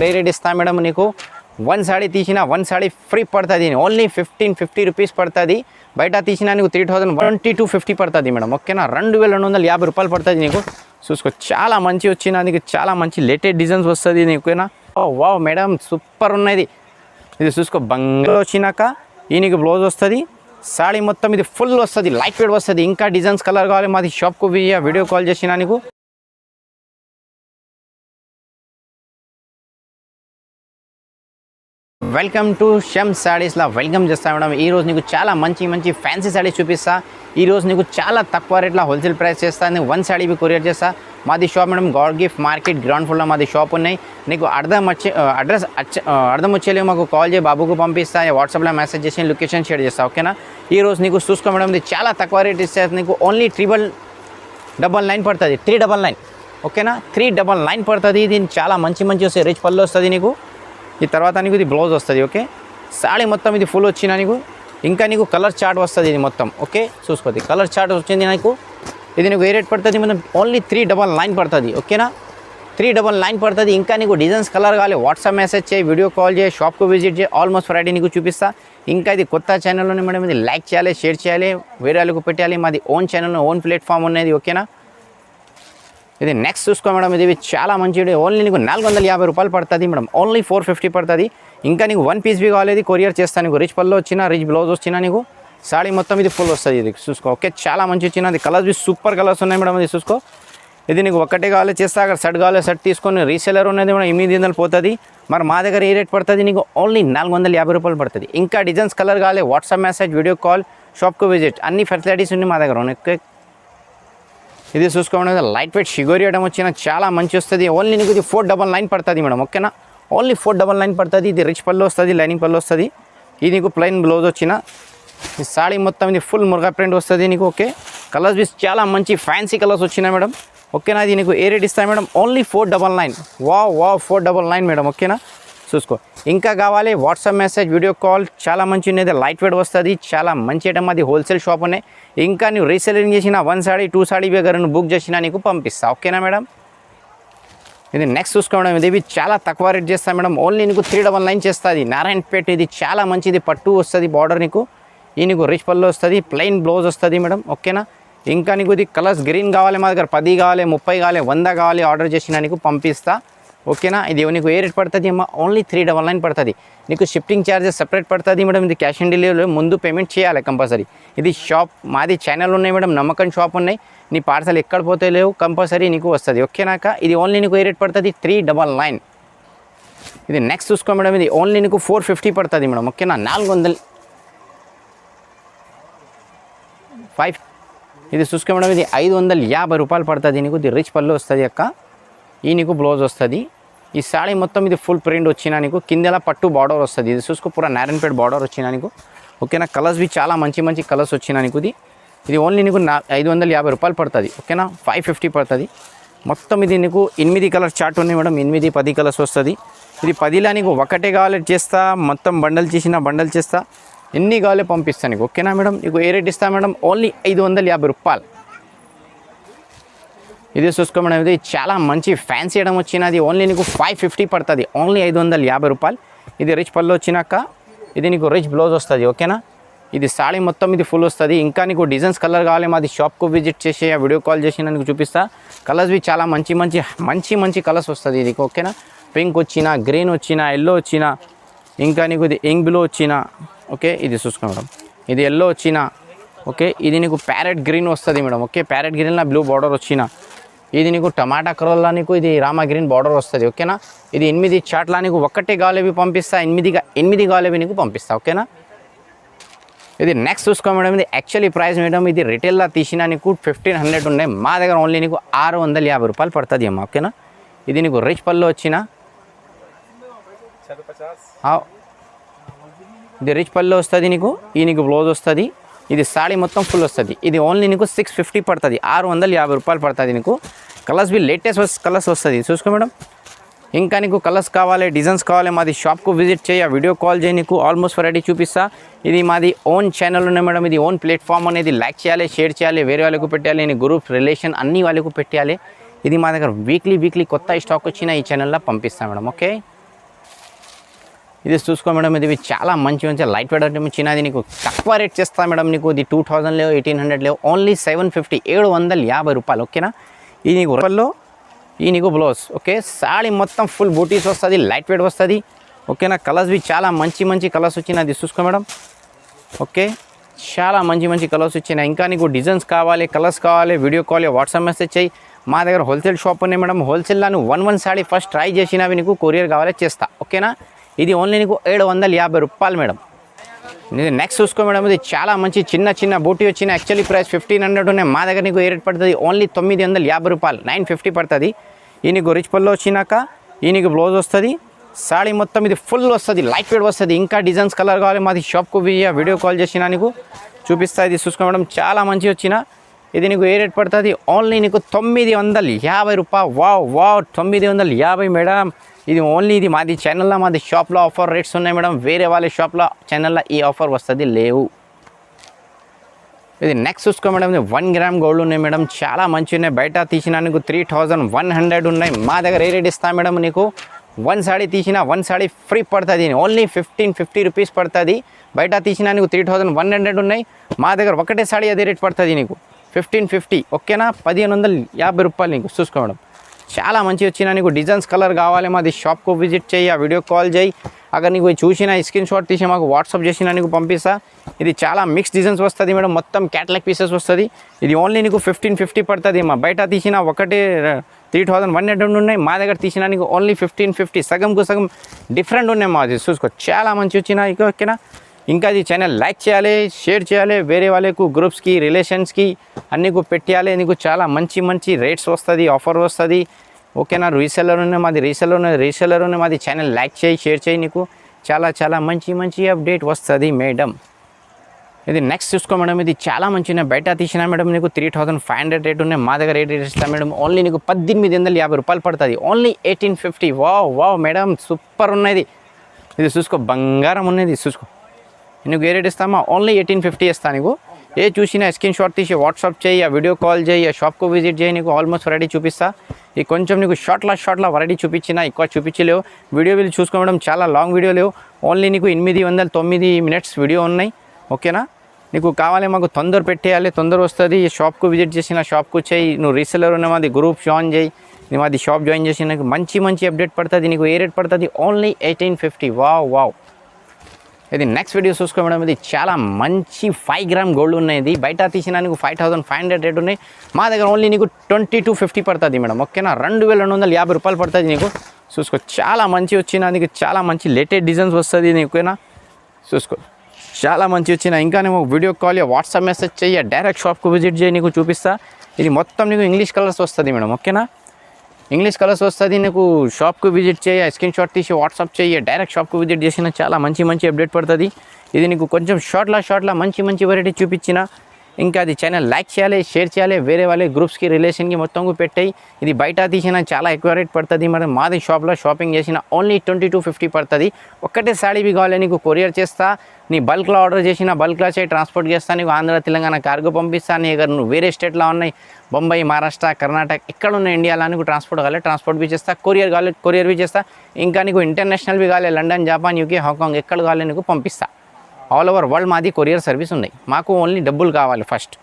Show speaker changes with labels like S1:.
S1: Rate ఇస్తా madam నీకు 1 సాడీ తీసినా 1 సాడీ ఫ్రీ పడుతుంది ఓన్లీ 1550 రూపీస్ పడుతుంది బయట తీసినా నీకు 312250 పడుతుంది మేడం ఓకేనా 2250 రూపాయలు పడుతుంది నీకు చూసుకో చాలా మంచి వచ్చిన నీకు చాలా మంచి లేటెస్ట్ డిజైన్స్ వస్తుంది నీకునా వావ్ మేడం సూపర్ ఉన్నది ఇది చూసుకో బంగారు వచ్చినాక ఈ నీకు బ్లౌజ్ వస్తుంది సాడీ మొత్తం ఇది ఫుల్ వస్తుంది లైట్ వెయిట్ వస్తుంది ఇంకా డిజైన్స్ కలర్ కావాలి మాది షాప్కు వీడియో కాల్ చేసినా నీకు వెల్కమ్ టు షమ్ సారీస్లా వెల్కమ్ చేస్తా మేడం ఈరోజు నీకు చాలా మంచి ఫ్యాన్సీ సారీస్ చూపిస్తా ఈరోజు నీకు చాలా తక్కువ రేట్లో హోల్సేల్ ప్రైస్ చేస్తా నేను 1 సారీ బి కొరియర్ చేస్తా మాది shop madam God gift market ground ఫ్లోర్లో మాది షాప్ ఉన్నాయి నీకు అడ్రస్ అర్థం వచ్చేలే మాకు కాల్ చేయి బాబుకు పంపిస్తా వాట్సాప్లో మెసేజ్ చేసి లొకేషన్ షేర్ చేస్తా ఓకేనా ఈరోజు నీకు చూసుకో మేడం ఇది చాలా తక్కువ రేట్ ఇస్తే నీకు ఓన్లీ 399 పడుతుంది 399 ఓకేనా 399 పడుతుంది దీని చాలా మంచి వస్తాయి రిచ్ పళ్ళు వస్తుంది నీకు ఈ తర్వాత నీకు ఇది బ్లౌజ్ వస్తుంది ఓకే సాడీ మొత్తం ఇది ఫుల్ వచ్చినా నీకు ఇంకా నీకు కలర్ చార్ట్ వస్తుంది ఇది మొత్తం ఓకే చూసుకోండి కలర్ చార్ట్ వచ్చింది నీకు ఇది నీకు ఏ రేట్ పడుతుంది మనం ఓన్లీ 399 పడుతుంది ఓకేనా 399 పడుతుంది ఇంకా నీకు డిజైన్స్ కలర్ కావాలి వాట్సాప్ మెసేజ్ చేయి వీడియో కాల్ చేయి షాప్కు విజిట్ చేయి ఆల్మోస్ట్ ఫ్రైడే నీకు చూపిస్తా ఇంకా ఇది కొత్త ఛానల్లోనే మేడం ఇది లైక్ చేయాలి షేర్ చేయాలి వేరే వాళ్ళకు పెట్టాలి మాది ఓన్ ఛానల్ ఓన్ ప్లాట్ఫామ్ ఉన్నది ఓకేనా ఇది నెక్స్ట్ చూసుకో మేడం ఇది చాలా మంచిది ఓన్లీ నీకు 450 రూపాయలు పడుతుంది మేడం ఓన్లీ 450 పడుతుంది ఇంకా నీకు 1 పీస్ బి కావాలి కొరియర్ చేస్తాను నీకు రిచ్ పళ్ళు వచ్చినా రిచ్ బ్లౌజ్ వచ్చినా నీకు సాడీ మొత్తం ఇది ఫుల్ వస్తుంది ఇది చూసుకో ఓకే చాలా మంచి వచ్చిన అది కలర్స్ బి సూపర్ కలర్స్ ఉన్నాయి మేడం ఇది చూసుకో ఇది నీకు ఒక్కటే కావాలి చేస్తా అక్కడ సెట్ కావాలి సెట్ తీసుకొని రీసేలర్ ఉన్నది మేడం 800 పోతుంది మరి మా దగ్గర ఏ రేట్ పడుతుంది నీకు ఓన్లీ 450 రూపాయలు పడుతుంది ఇంకా డిజైన్స్ కలర్ కావాలి వాట్సాప్ మెసేజ్ వీడియో కాల్ షాప్కు విజిట్ అన్ని ఫెసిలిటీస్ ఉన్నాయి మా దగ్గర ఉన్నాయి ఇది చూసుకోండి లైట్ వెయిట్ షిగోరి ఐటమ్ వచ్చిన చాలా మంచి వస్తుంది ఓన్లీ నీకు ఇది 499 పడుతుంది మేడం ఓకేనా ఓన్లీ 499 పడుతుంది ఇది రిచ్ పళ్ళు వస్తుంది లైనింగ్ పళ్ళు వస్తుంది ఇది నీకు ప్లెయిన్ బ్లౌజ్ వచ్చిన ఈ సాడీ మొత్తం ఇది ఫుల్ మురుగా ప్రింట్ వస్తుంది నీకు ఓకే కలర్స్ బి చాలా మంచి ఫ్యాన్సీ కలర్స్ వచ్చినాయి మేడం ఓకేనా ఇది నీకు ఏ రేట్ ఇస్తాయి మేడం ఓన్లీ 499 వావ్ 499 మేడం ఓకేనా చూసుకో ఇంకా కావాలి వాట్సాప్ మెసేజ్ వీడియో కాల్ చాలా మంచి ఉన్నది లైట్ వెయిట్ వస్తుంది చాలా మంచి ఐటమ్ అది హోల్సేల్ షాప్ ఉన్నాయి ఇంకా నువ్వు రీసెలింగ్ చేసిన 1 సాడీ 2 సాడీ దగ్గర నువ్వు బుక్ చేసినా నీకు పంపిస్తా ఓకేనా మేడం ఇది నెక్స్ట్ చూసుకోవడం ఇది చాలా తక్కువ రేట్ చేస్తా మేడం ఓన్లీ నీకు 399 చేస్తుంది నారాయణపేట ఇది చాలా మంచిది పట్టు వస్తుంది బార్డర్ నీకు ఈ నీకు రిచ్ పళ్ళు వస్తుంది ప్లెయిన్ బ్లౌజ్ వస్తుంది మేడం ఓకేనా ఇంకా నీకు ఇది కలర్స్ గ్రీన్ కావాలి మా దగ్గర 10 కావాలి 30 కావాలి 100 కావాలి ఆర్డర్ చేసినా నీకు పంపిస్తా ఓకేనా ఇది నీకు ఏ రేట్ పడుతుంది అమ్మా ఓన్లీ 399 పడుతుంది నీకు షిఫ్టింగ్ ఛార్జెస్ సెపరేట్ పడుతుంది మేడం ఇది క్యాష్ ఆన్ డెలివరీ ముందు పేమెంట్ చేయాలి కంపల్సరీ ఇది షాప్ మాది ఛానల్ ఉన్నాయి మేడం నమ్మకం షాప్ ఉన్నాయి నీ పార్సల్ ఎక్కడ పోతే లేవు కంపల్సరీ నీకు వస్తుంది ఓకేనాక ఇది ఓన్లీ నీకు ఏ రేట్ పడుతుంది 399 ఇది నెక్స్ట్ చూసుకో మేడం ఇది ఓన్లీ నీకు 450 పడుతుంది మేడం ఓకేనా 405 ఇది చూసుకో మేడం ఇది 550 రూపాయలు పడుతుంది నీకు ఇది రిచ్ పళ్ళు వస్తుంది అక్క ఈ నీకు బ్లౌజ్ వస్తుంది ఈ సాడీ మొత్తం ఇది ఫుల్ ప్రింట్ వచ్చినా నీకు కిందలా పట్టు బార్డర్ వస్తుంది ఇది చూసుకో పూరా నారాయణపేట బార్డర్ వచ్చినా నీకు ఓకేనా కలర్స్ బి చాలా మంచి కలర్స్ వచ్చినా నీకు ఇది ఓన్లీ నీకు 550 రూపాయలు పడుతుంది ఓకేనా 550 పడుతుంది మొత్తం ఇది నీకు 8 కలర్ చార్ట్ ఉన్నాయి మేడం 8-10 కలర్స్ వస్తుంది ఇది 10లా నీకు ఒకటే కావాలి చేస్తా మొత్తం బండల్ చేస్తా ఎన్ని కావాలి పంపిస్తాను నీకు ఓకేనా మేడం నీకు ఏ రేట్ ఇస్తా మేడం ఓన్లీ 550 రూపాయలు ఇది చూసుకో మేడం ఇది చాలా మంచి ఫ్యాన్సీ ఐటమ్ వచ్చినది ఓన్లీ నీకు 550 పడుతుంది ఓన్లీ 550 రూపాయలు ఇది రిచ్ పళ్ళు వచ్చినాక ఇది నీకు రిచ్ బ్లౌజ్ వస్తుంది ఓకేనా ఇది సాడీ మొత్తం ఇది ఫుల్ వస్తుంది ఇంకా నీకు డిజైన్స్ కలర్ కావాలి మాది షాప్కు విజిట్ చేసి వీడియో కాల్ చేసి నీకు చూపిస్తా కలర్స్ బి చాలా మంచి కలర్స్ వస్తుంది ఇది ఓకేనా పింక్ వచ్చినా గ్రీన్ వచ్చినా ఎల్లో వచ్చినా ఇంకా నీకు ఇది ఇంక్ బ్లూ వచ్చినా ఓకే ఇది చూసుకో మేడం ఇది ఎల్లో వచ్చినా ఓకే ఇది నీకు ప్యారెట్ గ్రీన్ వస్తుంది మేడం ఓకే ప్యారెట్ గ్రీన్లో బ్లూ బార్డర్ వచ్చినా ఇది నీకు టమాటా కలర్లో నీకు ఇది రామా గ్రీన్ బార్డర్ వస్తుంది ఓకేనా ఇది 8 చాట్లా నీకు ఒక్కటే గాలేవి పంపిస్తా 8 గాలేవి నీకు పంపిస్తా ఓకేనా ఇది నెక్స్ట్ చూసుకో మేడం ఇది యాక్చువల్లీ ప్రైస్ మేడం ఇది రిటైల్లో తీసినా నీకు 1500 ఉన్నాయి మా దగ్గర ఓన్లీ నీకు 650 రూపాయలు పడుతుంది అమ్మా ఓకేనా ఇది నీకు రిచ్ పళ్ళు వచ్చినా ఇది రిచ్ పళ్ళు వస్తుంది నీకు ఈ నీకు బ్లౌజ్ వస్తుంది ఇది సాడీ మొత్తం ఫుల్ వస్తుంది ఇది ఓన్లీ నీకు 650 పడుతుంది 650 రూపాయలు పడుతుంది నీకు కలర్స్ బి లేటెస్ట్ కలర్స్ వస్తుంది చూసుకో మేడం ఇంకా నీకు కలర్స్ కావాలి డిజైన్స్ కావాలి మాది షాప్కు విజిట్ చేయ వీడియో కాల్ చేయి నీకు ఆల్మోస్ట్ వెరైటీ చూపిస్తా ఇది మాది ఓన్ ఛానల్ ఉన్నాయి మేడం ఇది ఓన్ ప్లాట్ఫామ్ అనేది లైక్ చేయాలి షేర్ చేయాలి వేరే వాళ్ళకు పెట్టాలి నీ గ్రూప్ రిలేషన్ అన్ని వాళ్ళకు పెట్టాలి ఇది మా దగ్గర వీక్లీ కొత్త స్టాక్ వచ్చిన ఈ ఛానల్లో పంపిస్తాం మేడం ఓకే ఇది చూసుకో మేడం, ఇది చాలా మంచి లైట్ వెయిట్ ఐటమ్ చిన్నది, నీకు తక్కువ రేట్ చేస్తా మేడం. నీకు ఇది 2000 లేవు, 1800 లేవు, ఓన్లీ 750, 750 రూపాయలు. ఓకేనా, ఇది నీకు రూపాయల్లో ఈ నీకు బ్లౌజ్. ఓకే, సాడీ మొత్తం ఫుల్ బూటీస్ వస్తుంది, లైట్ వెయిట్ వస్తుంది. ఓకేనా, కలర్స్ బి చాలా మంచి కలర్స్ వచ్చినాయి. అది చూసుకో మేడం. ఓకే, చాలా మంచి కలర్స్ వచ్చినాయి. ఇంకా నీకు డిజైన్స్ కావాలి, కలర్స్ కావాలి, వీడియో కాల్, వాట్సాప్ మెసేజ్ చేయి. మా దగ్గర హోల్సేల్ షాప్ ఉన్నాయి మేడం. హోల్సేల్లో నువ్వు 1 సాడీ ఫస్ట్ ట్రై చేసినవి నీకు కొరియర్ కావాలి చేస్తా. ఓకేనా, ఇది ఓన్లీ నీకు 750 రూపాయలు మేడం. ఇది నెక్స్ట్ చూసుకో మేడం, ఇది చాలా మంచి చిన్న బూటీ వచ్చిన. యాక్చువల్లీ ప్రైస్ 1500 ఉన్నాయి. మా దగ్గర నీకు ఏ రేట్ పడుతుంది, ఓన్లీ 950 రూపాయలు, 950 పడుతుంది. ఈ నీకు రిచ్ పళ్ళు వచ్చినాక ఈ నీకు బ్లౌజ్ వస్తుంది. సాడీ మొత్తం ఇది ఫుల్ వస్తుంది, లైట్ వెయిట్ వస్తుంది. ఇంకా డిజైన్స్ కలర్ కావాలి మాది షాప్కు వీడియో కాల్ చేసినా నీకు చూపిస్తా. ఇది చూసుకో మేడం, చాలా మంచి వచ్చిన. ఇది నీకు ఏ రేట్ పడుతుంది, ఓన్లీ నీకు 950 రూపాయలు. Wow 950 madam. ఇది ఓన్లీ ఇది మాది ఛానల్లో, మాది షాప్లో ఆఫర్ రేట్స్ ఉన్నాయి మేడం. వేరే వాళ్ళ షాప్లో ఛానల్లో ఈ ఆఫర్ వస్తుంది లేవు. ఇది నెక్స్ట్ చూసుకో మేడం, ఇది 1 గ్రామ్ గోల్డ్ ఉన్నాయి మేడం. చాలా మంచి ఉన్నాయి. బయట తీసినా నీకు 3100 ఉన్నాయి. మా దగ్గర ఏ రేట్ ఇస్తా మేడం, నీకు 1 సాడీ తీసినా 1 సాడీ ఫ్రీ పడుతుంది. ఓన్లీ 1550 రూపీస్ పడుతుంది. బయట తీసినా నీకు 3100 ఉన్నాయి. మా దగ్గర ఒకటే సాడీ అదే రేట్ పడుతుంది నీకు 1550. ఓకేనా, 1550 రూపాయలు నీకు చూసుకో మేడం. చాలా మంచి వచ్చిన. నీకు డిజైన్స్ కలర్ కావాలి మాది షాప్కు విజిట్ చేయి, ఆ వీడియో కాల్ చేయి. అక్కడ నీకు చూసిన స్క్రీన్ షాట్ తీసి మాకు వాట్సాప్ చేసినా నీకు పంపిస్తా. ఇది చాలా మిక్స్ డిజైన్స్ వస్తుంది మేడం, మొత్తం క్యాటలాగ్ పీసెస్ వస్తుంది. ఇది ఓన్లీ నీకు 1550 పడుతుంది. మా బయట తీసిన ఒకటే 3100 ఉన్నాయి. మా దగ్గర తీసిన నీకు ఓన్లీ 1550. సగంకు సగం డిఫరెంట్ ఉన్నాయి మాది చూసుకో. చాలా మంచి వచ్చిన. ఇక ఓకేనా, ఇంకా ఇది ఛానల్ లైక్ చేయాలి, షేర్ చేయాలి, వేరే వాళ్ళకు గ్రూప్స్కి, రిలేషన్స్కి అన్నికు పెట్టాలి. నీకు చాలా మంచి రేట్స్ వస్తుంది, ఆఫర్ వస్తుంది. ఓకేనా, రీసెల్లర్ ఉన్నాయి మాది, రీసెల్లర్ ఉన్నాయి మాది. ఛానల్ లైక్ చేయి, షేర్ చేయి, నీకు చాలా మంచి అప్డేట్ వస్తుంది మేడం. ఇది నెక్స్ట్ చూసుకో మేడం, ఇది చాలా మంచిగా బయట తీసినా మేడం. నీకు 3500 రేట్ ఉన్నాయి. మా దగ్గర రేట్ ఇస్తాం మేడం. ఓన్లీ నీకు 1850 రూపాయలు పడుతుంది. ఓన్లీ 1850. వావ్ మేడం, సూపర్ ఉన్నది. ఇది చూసుకో, బంగారం ఉన్నది చూసుకో. నీకు ఏ రేట్ ఇస్తామా, ఓన్లీ 1850 ఇస్తాను. నీకు ఏ చూసినా స్క్రీన్ షాట్ తీసి వాట్సాప్ చేయి, ఆ వీడియో కాల్ చేయి, ఆ షాప్కు విజిట్ చేయి. నీకు ఆల్మోస్ట్ వెరైటీ చూపిస్తా. ఈ కొంచెం నీకు షార్ట్లా వెరైటీ చూపించిన, ఎక్కువ చూపించలేవు. వీడియో చూసుకోవడం చాలా లాంగ్ వీడియో లేవు. ఓన్లీ నీకు 809 మినిట్స్ వీడియో ఉన్నాయి. ఓకేనా, నీకు కావాలి మాకు తొందర పెట్టేయాలి, తొందర వస్తుంది. షాప్కు విజిట్ చేసిన షాప్కు చేయి. నువ్వు రీసెల్లర్ ఉన్న మాది గ్రూప్ జాయిన్ చేయి, నువ్వు మాది షాప్ జాయిన్ చేసి నాకు మంచి అప్డేట్ పడుతుంది. నీకు ఏ రేట్ పడుతుంది, ఓన్లీ 1850. వావ్. ఇది నెక్స్ట్ వీడియో చూసుకో మేడం. ఇది చాలా మంచి 5 గ్రామ్ గోల్డ్ ఉన్నాయి. ఇది బయట తీసినా నీకు 5500 రేట్ ఉన్నాయి. మా దగ్గర ఓన్లీ నీకు 2250 పడుతుంది మేడం. ఓకేనా, 2250 రూపాయలు పడుతుంది నీకు చూసుకో. చాలా మంచి వచ్చిన, నీకు చాలా మంచి లేటెస్ట్ డిజైన్స్ వస్తుంది నీకునా చూసుకో. చాలా మంచి వచ్చిన. ఇంకా నేను వీడియో కాల్, వాట్సాప్ మెసేజ్ చేయి, డైరెక్ట్ షాప్కు విజిట్ చేయి, నీకు చూపిస్తా. ఇది మొత్తం నీకు ఇంగ్లీష్ కలర్స్ వస్తుంది మేడం. ఓకేనా, ఇంగ్లీష్ కలర్స్ వస్తుంది. నీకు షాప్కు విజిట్ చేయి, స్క్రీన్ షాట్ తీసి వాట్సాప్ చేయి, డైరెక్ట్ షాప్కు విజిట్ చేసిన చాలా మంచి అప్డేట్ పడుతుంది. ఇది నీకు కొంచెం షార్ట్లా మంచి వెరైటీ చూపించిన. ఇంకా అది ఛానల్ లైక్ చేయాలి, షేర్ చేయాలి, వేరే వాళ్ళ గ్రూప్స్కి, రిలేషన్కి మొత్తం పెట్టాయి. ఇది బయట తీసిన చాలా ఎక్కువ రేట్ పడుతుంది. మరి మాది షాప్లో షాపింగ్ చేసిన ఓన్లీ 2250 పడుతుంది. ఒక్కటే సాడీవి కావాలి నీకు కొరియర్ చేస్తా. నీ బల్క్లో ఆర్డర్ చేసిన బల్క్లో చేయి, ట్రాన్స్పోర్ట్ చేస్తా. నీకు ఆంధ్ర, తెలంగాణ కార్గో పంపిస్తాను. నీ దగ్గర నువ్వు వేరే స్టేట్లో ఉన్నాయి, బొంబాయి, మహారాష్ట్ర, కర్ణాటక, ఎక్కడ ఉన్నాయి ఇండియాలో నీకు ట్రాన్స్పోర్ట్ కావాలి, ట్రాన్స్పోర్ట్ బి చేస్తా. కొరియర్ కావాలి, కొరియర్ బి చేస్తా. ఇంకా నీకు ఇంటర్నేషనల్వి కావాలి, లండన్, జపాన్, యూకే, హాంకాంగ్, ఎక్కడ కావాలి నీకు పంపిస్తా. ఆల్ ఓవర్ వరల్డ్ మాది కొరియర్ సర్వీస్ ఉన్నాయి. మాకు ఓన్లీ డబ్బులు కావాలి ఫస్ట్.